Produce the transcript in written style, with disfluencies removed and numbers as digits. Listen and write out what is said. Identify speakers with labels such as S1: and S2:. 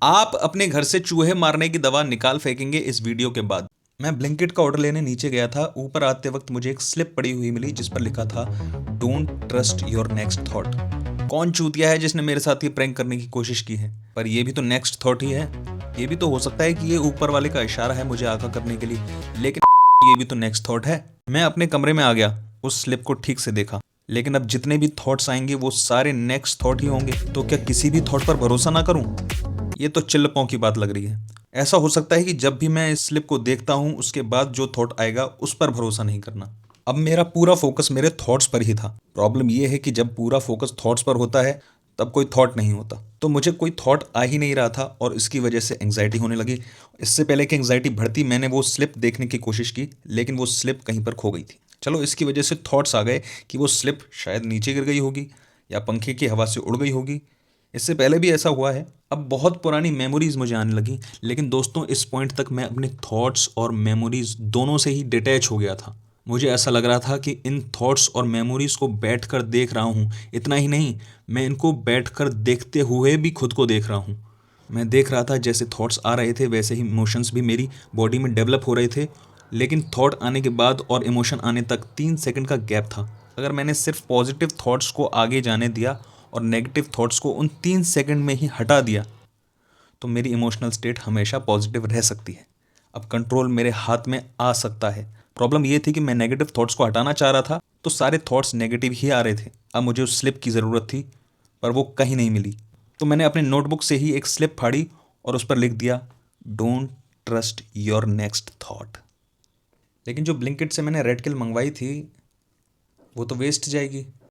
S1: आप अपने घर से चूहे मारने की दवा निकाल फेंकेंगे इस वीडियो के बाद। मैं ब्लिंकिट का ऑर्डर लेने नीचे गया था। ऊपर आते वक्त मुझे एक स्लिप पड़ी हुई मिली जिस पर लिखा था don't trust your next thought. कौन चूतिया है जिसने मेरे साथ ये प्रैंक करने की कोशिश की है? पर ये भी तो नेक्स्ट थॉट ही है। ये भी तो हो सकता है कि ये ऊपर वाले का इशारा है मुझे आगा करने के लिए, लेकिन ये भी तो नेक्स्ट थॉट है। मैं अपने कमरे में आ गया, उस स्लिप को ठीक से देखा, लेकिन अब जितने भी थॉट्स आएंगे वो सारे नेक्स्ट थॉट ही होंगे। तो क्या किसी भी थॉट पर भरोसा ना करूं? ये तो चिल्लपों की बात लग रही है। ऐसा हो सकता है कि जब भी मैं इस स्लिप को देखता हूं उसके बाद जो थॉट आएगा उस पर भरोसा नहीं करना। अब मेरा पूरा फोकस मेरे थॉट्स पर ही था। प्रॉब्लम यह है कि जब पूरा फोकस थॉट्स पर होता है तब कोई थॉट नहीं होता। तो मुझे कोई थॉट आ ही नहीं रहा था और इसकी वजह से एंग्जाइटी होने लगी। इससे पहले कि एंग्जाइटी बढ़ती मैंने वो स्लिप देखने की कोशिश की, लेकिन वो स्लिप कहीं पर खो गई थी। चलो इसकी वजह से थॉट्स आ गए कि वो स्लिप शायद नीचे गिर गई होगी या पंखे की हवा से उड़ गई होगी। इससे पहले भी ऐसा हुआ है। अब बहुत पुरानी मेमोरीज मुझे आने लगी, लेकिन दोस्तों इस पॉइंट तक मैं अपने थॉट्स और मेमोरीज दोनों से ही डिटैच हो गया था। मुझे ऐसा लग रहा था कि इन थॉट्स और मेमोरीज को बैठकर देख रहा हूँ। इतना ही नहीं, मैं इनको बैठकर देखते हुए भी खुद को देख रहा हूँ। मैं देख रहा था जैसे थॉट्स आ रहे थे वैसे ही इमोशंस भी मेरी बॉडी में डेवलप हो रहे थे। लेकिन थॉट आने के बाद और इमोशन आने तक 3 सेकंड का गैप था। अगर मैंने सिर्फ पॉजिटिव थॉट्स को आगे जाने दिया और नेगेटिव थॉट्स को उन 3 सेकंड में ही हटा दिया तो मेरी इमोशनल स्टेट हमेशा पॉजिटिव रह सकती है। अब कंट्रोल मेरे हाथ में आ सकता है। प्रॉब्लम ये थी कि मैं नेगेटिव थॉट्स को हटाना चाह रहा था तो सारे थॉट्स नेगेटिव ही आ रहे थे। अब मुझे उस स्लिप की ज़रूरत थी पर वो कहीं नहीं मिली। तो मैंने अपने नोटबुक से ही एक स्लिप फाड़ी और उस पर लिख दिया don't trust your next thought. लेकिन जो ब्लिंकिट से मैंने रेड किल मंगवाई थी वो तो वेस्ट जाएगी।